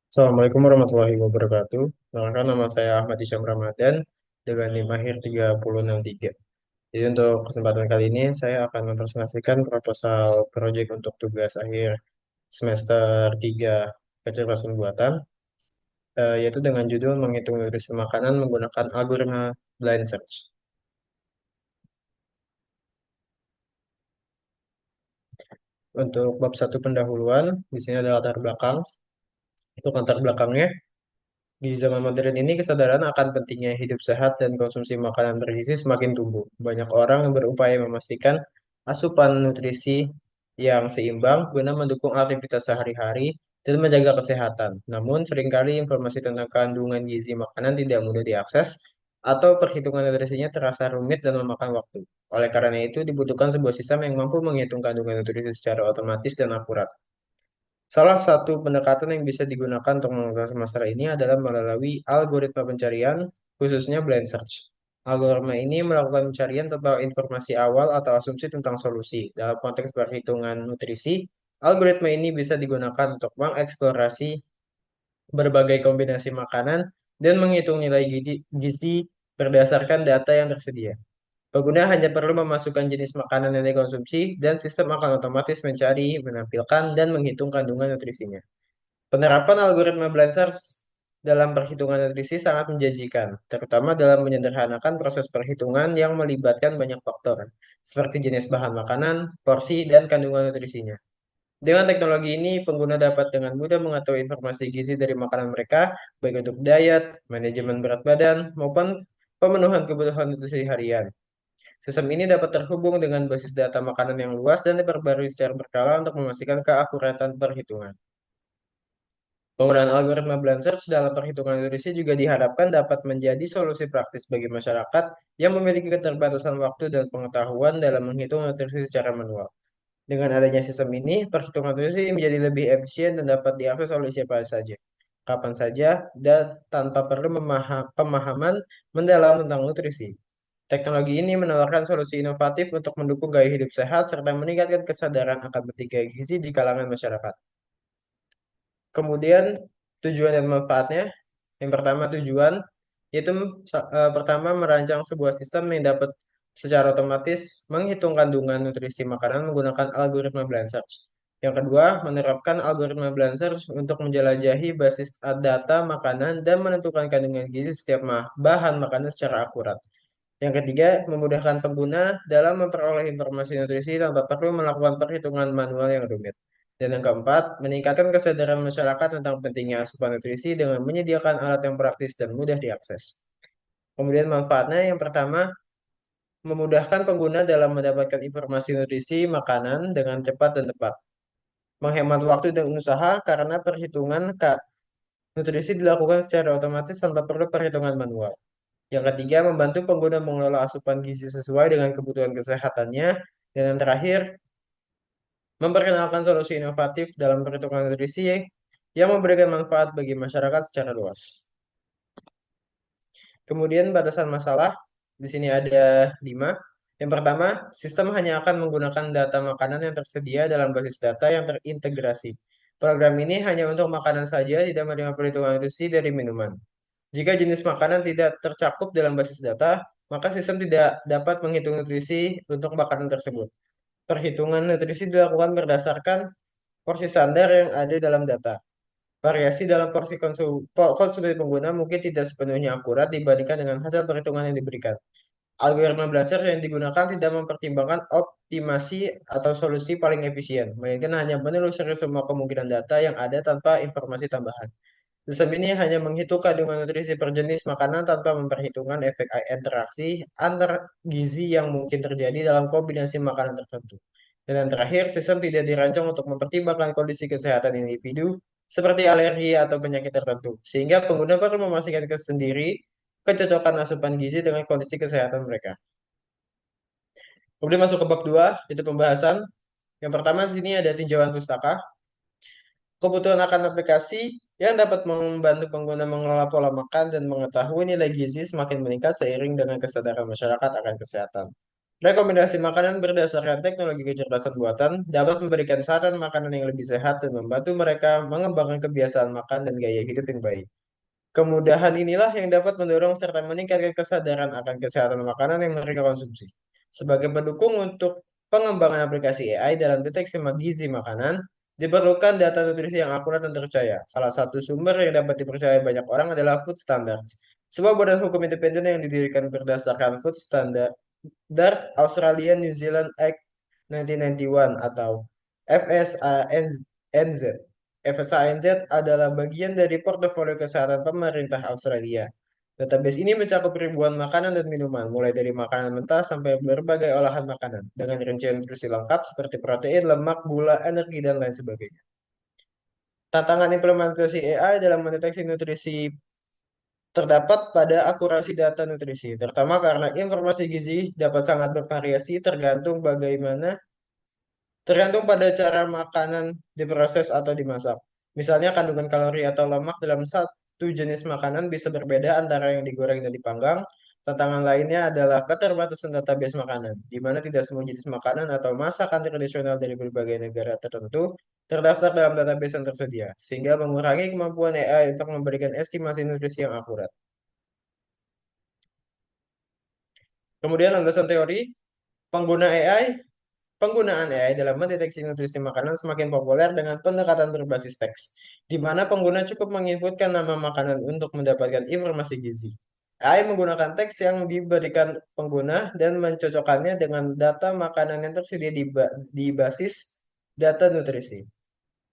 Assalamualaikum warahmatullahi wabarakatuh. Perkenalkan nama saya Ahmad Isyam Ramadan dengan NIM akhir 3063. Jadi untuk kesempatan kali ini saya akan mempresentasikan proposal proyek untuk tugas akhir semester 3 kecerdasan buatan, yaitu dengan judul menghitung nutrisi makanan menggunakan algoritma blind search. Untuk bab satu pendahuluan, di sini ada latar belakang. Untuk latar belakangnya, di zaman modern ini, kesadaran akan pentingnya hidup sehat dan konsumsi makanan bergizi semakin tumbuh. Banyak orang yang berupaya memastikan asupan nutrisi yang seimbang guna mendukung aktivitas sehari-hari dan menjaga kesehatan. Namun, seringkali informasi tentang kandungan gizi makanan tidak mudah diakses atau perhitungan nutrisinya terasa rumit dan memakan waktu. Oleh karena itu, dibutuhkan sebuah sistem yang mampu menghitung kandungan nutrisi secara otomatis dan akurat. Salah satu pendekatan yang bisa digunakan untuk mengatasi masalah ini adalah melalui algoritma pencarian, khususnya blind search. Algoritma ini melakukan pencarian tanpa informasi awal atau asumsi tentang solusi. Dalam konteks perhitungan nutrisi, algoritma ini bisa digunakan untuk mengeksplorasi berbagai kombinasi makanan dan menghitung nilai gizi berdasarkan data yang tersedia. Pengguna hanya perlu memasukkan jenis makanan yang dikonsumsi dan sistem akan otomatis mencari, menampilkan, dan menghitung kandungan nutrisinya. Penerapan algoritma blind search dalam perhitungan nutrisi sangat menjanjikan, terutama dalam menyederhanakan proses perhitungan yang melibatkan banyak faktor, seperti jenis bahan makanan, porsi, dan kandungan nutrisinya. Dengan teknologi ini, pengguna dapat dengan mudah mengetahui informasi gizi dari makanan mereka, baik untuk diet, manajemen berat badan, maupun pemenuhan kebutuhan nutrisi harian. Sistem ini dapat terhubung dengan basis data makanan yang luas dan diperbarui secara berkala untuk memastikan keakuratan perhitungan. Penggunaan algoritma blind search dalam perhitungan nutrisi juga diharapkan dapat menjadi solusi praktis bagi masyarakat yang memiliki keterbatasan waktu dan pengetahuan dalam menghitung nutrisi secara manual. Dengan adanya sistem ini, perhitungan nutrisi menjadi lebih efisien dan dapat diakses oleh siapa saja, kapan saja, dan tanpa perlu pemahaman mendalam tentang nutrisi. Teknologi ini menawarkan solusi inovatif untuk mendukung gaya hidup sehat serta meningkatkan kesadaran akan pentingnya gizi di kalangan masyarakat. Kemudian tujuan dan manfaatnya. Yang pertama tujuan yaitu pertama merancang sebuah sistem yang dapat secara otomatis menghitung kandungan nutrisi makanan menggunakan algoritma blind search. Yang kedua, menerapkan algoritma blind search untuk menjelajahi basis data makanan dan menentukan kandungan gizi setiap bahan makanan secara akurat. Yang ketiga, memudahkan pengguna dalam memperoleh informasi nutrisi tanpa perlu melakukan perhitungan manual yang rumit. Dan yang keempat, meningkatkan kesadaran masyarakat tentang pentingnya asupan nutrisi dengan menyediakan alat yang praktis dan mudah diakses. Kemudian manfaatnya yang pertama, memudahkan pengguna dalam mendapatkan informasi nutrisi makanan dengan cepat dan tepat. Menghemat waktu dan usaha karena perhitungan nutrisi dilakukan secara otomatis tanpa perlu perhitungan manual. Yang ketiga, membantu pengguna mengelola asupan gizi sesuai dengan kebutuhan kesehatannya. Dan yang terakhir, memperkenalkan solusi inovatif dalam perhitungan nutrisi yang memberikan manfaat bagi masyarakat secara luas. Kemudian batasan masalah, di sini ada 5. Yang pertama, sistem hanya akan menggunakan data makanan yang tersedia dalam basis data yang terintegrasi. Program ini hanya untuk makanan saja, tidak menerima perhitungan nutrisi dari minuman. Jika jenis makanan tidak tercakup dalam basis data, maka sistem tidak dapat menghitung nutrisi untuk makanan tersebut. Perhitungan nutrisi dilakukan berdasarkan porsi standar yang ada dalam data. Variasi dalam porsi konsumsi pengguna mungkin tidak sepenuhnya akurat dibandingkan dengan hasil perhitungan yang diberikan. Algoritma belajar yang digugakan tidak mempertimbangkan optimasi atau solusi paling efisien, melainkan hanya menelusuri semua kemungkinan data yang ada tanpa informasi tambahan. Sistem ini hanya menghitung kandungan nutrisi per jenis makanan tanpa memperhitungkan efek interaksi antar gizi yang mungkin terjadi dalam kombinasi makanan tertentu. Dan yang terakhir, sistem tidak dirancang untuk mempertimbangkan kondisi kesehatan individu seperti alergi atau penyakit tertentu, sehingga pengguna perlu memastikan sendiri kecocokan asupan gizi dengan kondisi kesehatan mereka. Kemudian masuk ke bab 2, itu pembahasan. Yang pertama di sini ada tinjauan pustaka. Kebutuhan akan aplikasi yang dapat membantu pengguna mengelola pola makan dan mengetahui nilai gizi semakin meningkat seiring dengan kesadaran masyarakat akan kesehatan. Rekomendasi makanan berdasarkan teknologi kecerdasan buatan dapat memberikan saran makanan yang lebih sehat dan membantu mereka mengembangkan kebiasaan makan dan gaya hidup yang baik. Kemudahan inilah yang dapat mendorong serta meningkatkan kesadaran akan kesehatan makanan yang mereka konsumsi. Sebagai pendukung untuk pengembangan aplikasi AI dalam deteksi gizi makanan, diperlukan data nutrisi yang akurat dan terpercaya. Salah satu sumber yang dapat dipercaya banyak orang adalah Food Standards, sebuah badan hukum independen yang didirikan berdasarkan Food Standard Australia New Zealand Act 1991 atau FSANZ. FSANZ adalah bagian dari portofolio kesehatan pemerintah Australia. Database ini mencakup ribuan makanan dan minuman, mulai dari makanan mentah sampai berbagai olahan makanan, dengan rincian nutrisi lengkap seperti protein, lemak, gula, energi, dan lain sebagainya. Tantangan implementasi AI dalam mendeteksi nutrisi terdapat pada akurasi data nutrisi, terutama karena informasi gizi dapat sangat bervariasi tergantung pada cara makanan diproses atau dimasak. Misalnya kandungan kalori atau lemak dalam satu jenis makanan bisa berbeda antara yang digoreng dan dipanggang. Tantangan lainnya adalah keterbatasan database makanan, di mana tidak semua jenis makanan atau masakan tradisional dari berbagai negara tertentu terdaftar dalam database yang tersedia, sehingga mengurangi kemampuan AI untuk memberikan estimasi nutrisi yang akurat. Kemudian landasan teori, pengguna AI Penggunaan AI dalam mendeteksi nutrisi makanan semakin populer dengan pendekatan berbasis teks, di mana pengguna cukup menginputkan nama makanan untuk mendapatkan informasi gizi. AI menggunakan teks yang diberikan pengguna dan mencocokkannya dengan data makanan yang tersedia di basis data nutrisi.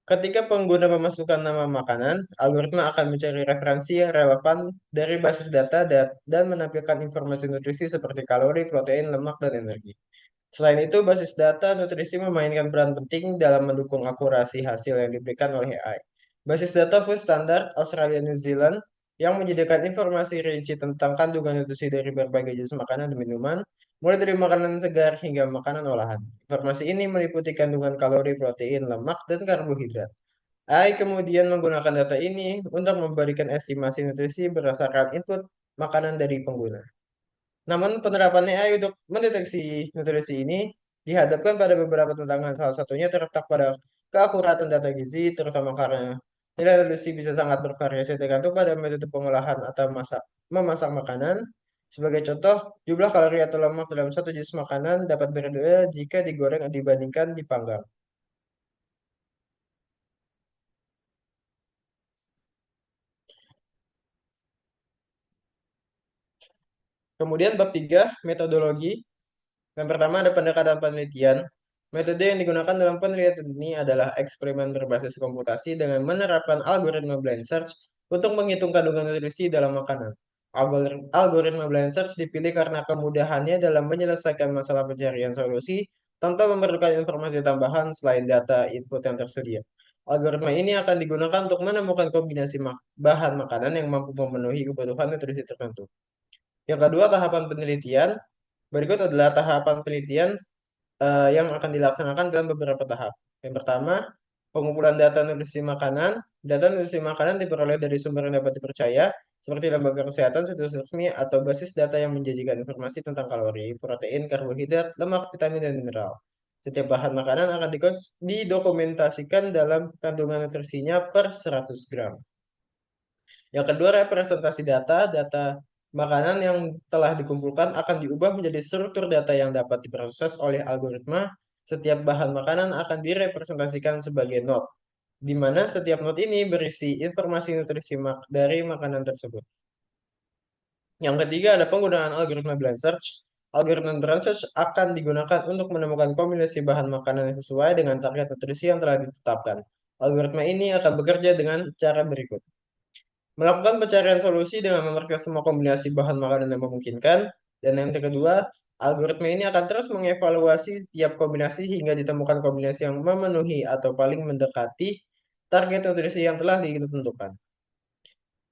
Ketika pengguna memasukkan nama makanan, algoritma akan mencari referensi yang relevan dari basis data dan menampilkan informasi nutrisi seperti kalori, protein, lemak, dan energi. Selain itu, basis data nutrisi memainkan peran penting dalam mendukung akurasi hasil yang diberikan oleh AI. Basis data Food Standard Australia New Zealand yang menyediakan informasi rinci tentang kandungan nutrisi dari berbagai jenis makanan dan minuman, mulai dari makanan segar hingga makanan olahan. Informasi ini meliputi kandungan kalori, protein, lemak, dan karbohidrat. AI kemudian menggunakan data ini untuk memberikan estimasi nutrisi berdasarkan input makanan dari pengguna. Namun penerapan AI untuk mendeteksi nutrisi ini dihadapkan pada beberapa tantangan. Salah satunya terletak pada keakuratan data gizi, terutama karena nilai nutrisi bisa sangat bervariasi tergantung pada metode pengolahan atau memasak makanan. Sebagai contoh, jumlah kalori atau lemak dalam satu jenis makanan dapat berbeda jika digoreng dibandingkan dipanggang. Kemudian bab 3 metodologi. Yang pertama ada pendekatan penelitian. Metode yang digunakan dalam penelitian ini adalah eksperimen berbasis komputasi dengan menerapkan algoritma blind search untuk menghitung kandungan nutrisi dalam makanan. Algoritma blind search dipilih karena kemudahannya dalam menyelesaikan masalah pencarian solusi tanpa memerlukan informasi tambahan selain data input yang tersedia. Algoritma ini akan digunakan untuk menemukan kombinasi bahan makanan yang mampu memenuhi kebutuhan nutrisi tertentu. Yang kedua, tahapan penelitian. Berikut adalah tahapan penelitian yang akan dilaksanakan dalam beberapa tahap. Yang pertama, pengumpulan data nutrisi makanan. Data nutrisi makanan diperoleh dari sumber yang dapat dipercaya, seperti lembaga kesehatan, situs resmi, atau basis data yang menjanjikan informasi tentang kalori, protein, karbohidrat, lemak, vitamin, dan mineral. Setiap bahan makanan akan didokumentasikan dalam kandungan nutrisinya per 100 gram. Yang kedua, representasi data. Data makanan yang telah dikumpulkan akan diubah menjadi struktur data yang dapat diproses oleh algoritma. Setiap bahan makanan akan direpresentasikan sebagai not, di mana setiap not ini berisi informasi nutrisi dari makanan tersebut. Yang ketiga ada penggunaan algoritma blind search. Algoritma blind search akan digunakan untuk menemukan kombinasi bahan makanan yang sesuai dengan target nutrisi yang telah ditetapkan. Algoritma ini akan bekerja dengan cara berikut. Melakukan pencarian solusi dengan memeriksa semua kombinasi bahan makanan yang memungkinkan. Dan yang kedua, algoritma ini akan terus mengevaluasi tiap kombinasi hingga ditemukan kombinasi yang memenuhi atau paling mendekati target nutrisi yang telah ditentukan.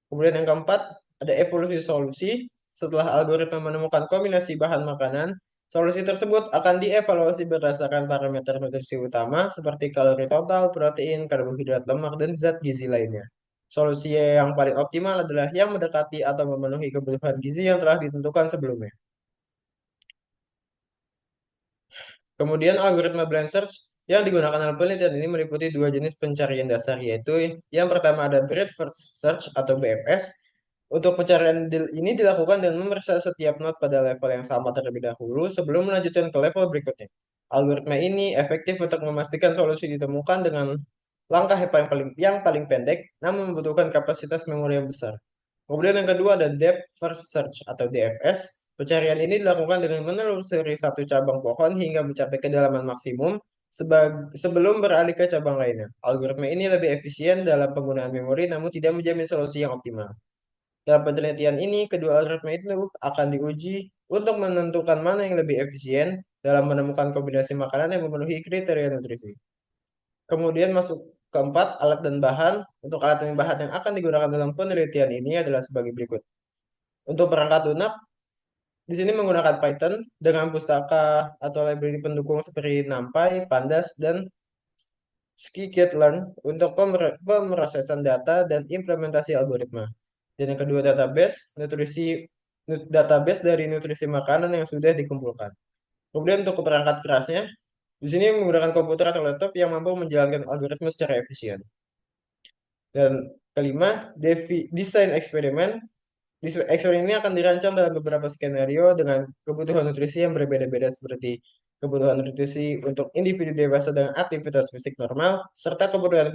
Kemudian yang keempat, ada evolusi solusi. Setelah algoritma menemukan kombinasi bahan makanan, solusi tersebut akan dievaluasi berdasarkan parameter nutrisi utama seperti kalori total, protein, karbohidrat, lemak, dan zat gizi lainnya. Solusi yang paling optimal adalah yang mendekati atau memenuhi kebutuhan gizi yang telah ditentukan sebelumnya. Kemudian algoritma blind search yang digunakan dalam penelitian ini meliputi dua jenis pencarian dasar, yaitu yang pertama ada breadth first search atau BFS. Untuk pencarian ini dilakukan dengan memeriksa setiap node pada level yang sama terlebih dahulu sebelum melanjutkan ke level berikutnya. Algoritma ini efektif untuk memastikan solusi ditemukan dengan langkah yang paling pendek, namun membutuhkan kapasitas memori yang besar. Kemudian yang kedua ada depth first search atau DFS. Pencarian ini dilakukan dengan menelusuri satu cabang pohon hingga mencapai kedalaman maksimum sebelum beralih ke cabang lainnya. Algoritma ini lebih efisien dalam penggunaan memori namun tidak menjamin solusi yang optimal. Dalam penelitian ini, kedua algoritma itu akan diuji untuk menentukan mana yang lebih efisien dalam menemukan kombinasi makanan yang memenuhi kriteria nutrisi. Kemudian masuk keempat, alat dan bahan. Untuk alat dan bahan yang akan digunakan dalam penelitian ini adalah sebagai berikut. Untuk perangkat lunak, di sini menggunakan Python dengan pustaka atau library pendukung seperti NumPy, Pandas, dan Scikit-learn untuk pemrosesan data dan implementasi algoritma. Dan yang kedua database dari nutrisi makanan yang sudah dikumpulkan. Kemudian untuk perangkat kerasnya, di sini menggunakan komputer atau laptop yang mampu menjalankan algoritma secara efisien. Dan kelima, desain eksperimen. Eksperimen ini akan dirancang dalam beberapa skenario dengan kebutuhan nutrisi yang berbeda-beda seperti kebutuhan nutrisi untuk individu dewasa dengan aktivitas fisik normal, serta kebutuhan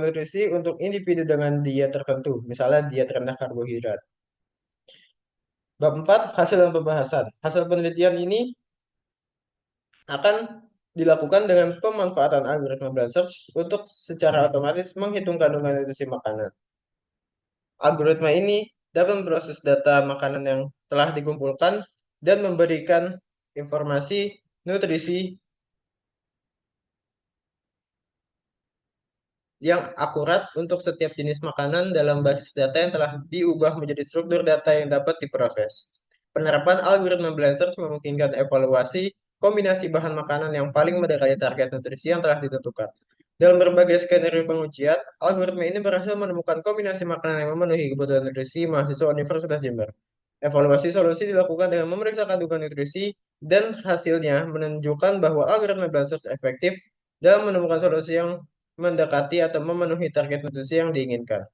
nutrisi untuk individu dengan diet tertentu, misalnya diet rendah karbohidrat. Bab 4, hasil dan pembahasan. Hasil penelitian ini akan dilakukan dengan pemanfaatan algoritma Blind Search untuk secara otomatis menghitung kandungan nutrisi makanan. Algoritma ini dapat memproses data makanan yang telah dikumpulkan dan memberikan informasi nutrisi yang akurat untuk setiap jenis makanan dalam basis data yang telah diubah menjadi struktur data yang dapat diproses. Penerapan algoritma Blind Search memungkinkan evaluasi kombinasi bahan makanan yang paling mendekati target nutrisi yang telah ditentukan. Dalam berbagai skenario pengujian, algoritma ini berhasil menemukan kombinasi makanan yang memenuhi kebutuhan nutrisi mahasiswa Universitas Jember. Evaluasi solusi dilakukan dengan memeriksa kandungan nutrisi dan hasilnya menunjukkan bahwa algoritma Blind Search efektif dalam menemukan solusi yang mendekati atau memenuhi target nutrisi yang diinginkan.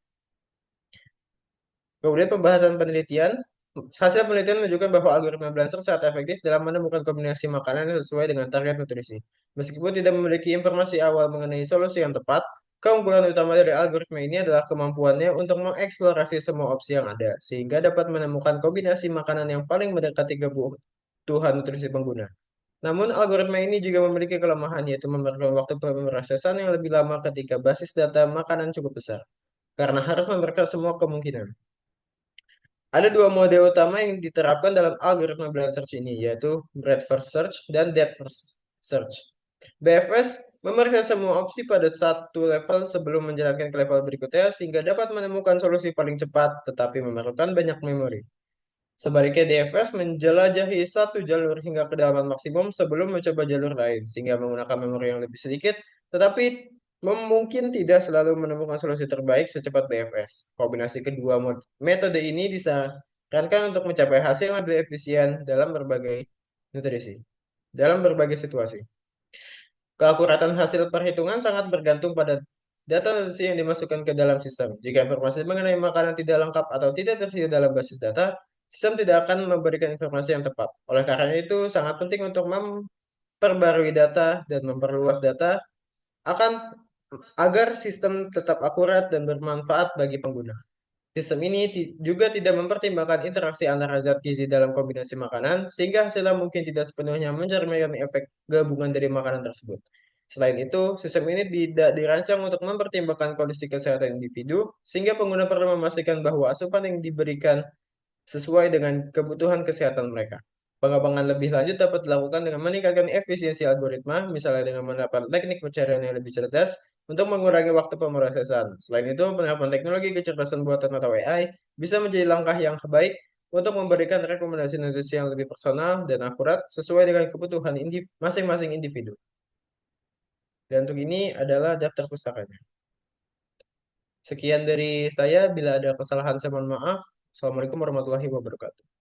Kemudian pembahasan penelitian. Hasil penelitian menunjukkan bahwa algoritma Blanchard sangat efektif dalam menemukan kombinasi makanan yang sesuai dengan target nutrisi. Meskipun tidak memiliki informasi awal mengenai solusi yang tepat, keunggulan utama dari algoritma ini adalah kemampuannya untuk mengeksplorasi semua opsi yang ada, sehingga dapat menemukan kombinasi makanan yang paling mendekati kebutuhan nutrisi pengguna. Namun, algoritma ini juga memiliki kelemahan, yaitu memerlukan waktu pemrosesan yang lebih lama ketika basis data makanan cukup besar, karena harus memeriksa semua kemungkinan. Ada dua mode utama yang diterapkan dalam algoritma Blind Search ini, yaitu Breadth First Search dan Depth First Search. BFS memeriksa semua opsi pada satu level sebelum menjalankan ke level berikutnya, sehingga dapat menemukan solusi paling cepat, tetapi memerlukan banyak memori. Sebaliknya, DFS menjelajahi satu jalur hingga kedalaman maksimum sebelum mencoba jalur lain, sehingga menggunakan memori yang lebih sedikit, tetapi mungkin tidak selalu menemukan solusi terbaik secepat BFS. Kombinasi kedua metode ini disarankan untuk mencapai hasil yang lebih efisien dalam berbagai situasi. Keakuratan hasil perhitungan sangat bergantung pada data nutrisi yang dimasukkan ke dalam sistem. Jika informasi mengenai makanan tidak lengkap atau tidak tersedia dalam basis data, sistem tidak akan memberikan informasi yang tepat. Oleh karena itu, sangat penting untuk memperbarui data dan memperluas data akan agar sistem tetap akurat dan bermanfaat bagi pengguna. Sistem ini juga tidak mempertimbangkan interaksi antara zat gizi dalam kombinasi makanan, sehingga hasilnya mungkin tidak sepenuhnya mencerminkan efek gabungan dari makanan tersebut. Selain itu, sistem ini tidak dirancang untuk mempertimbangkan kondisi kesehatan individu, sehingga pengguna perlu memastikan bahwa asupan yang diberikan sesuai dengan kebutuhan kesehatan mereka. Pengembangan lebih lanjut dapat dilakukan dengan meningkatkan efisiensi algoritma, misalnya dengan menerapkan teknik pencarian yang lebih cerdas untuk mengurangi waktu pemrosesan. Selain itu, penerapan teknologi kecerdasan buatan atau AI bisa menjadi langkah yang baik untuk memberikan rekomendasi nutrisi yang lebih personal dan akurat sesuai dengan kebutuhan masing-masing individu. Dan untuk ini adalah daftar pustakanya. Sekian dari saya, bila ada kesalahan saya mohon maaf. Assalamualaikum warahmatullahi wabarakatuh.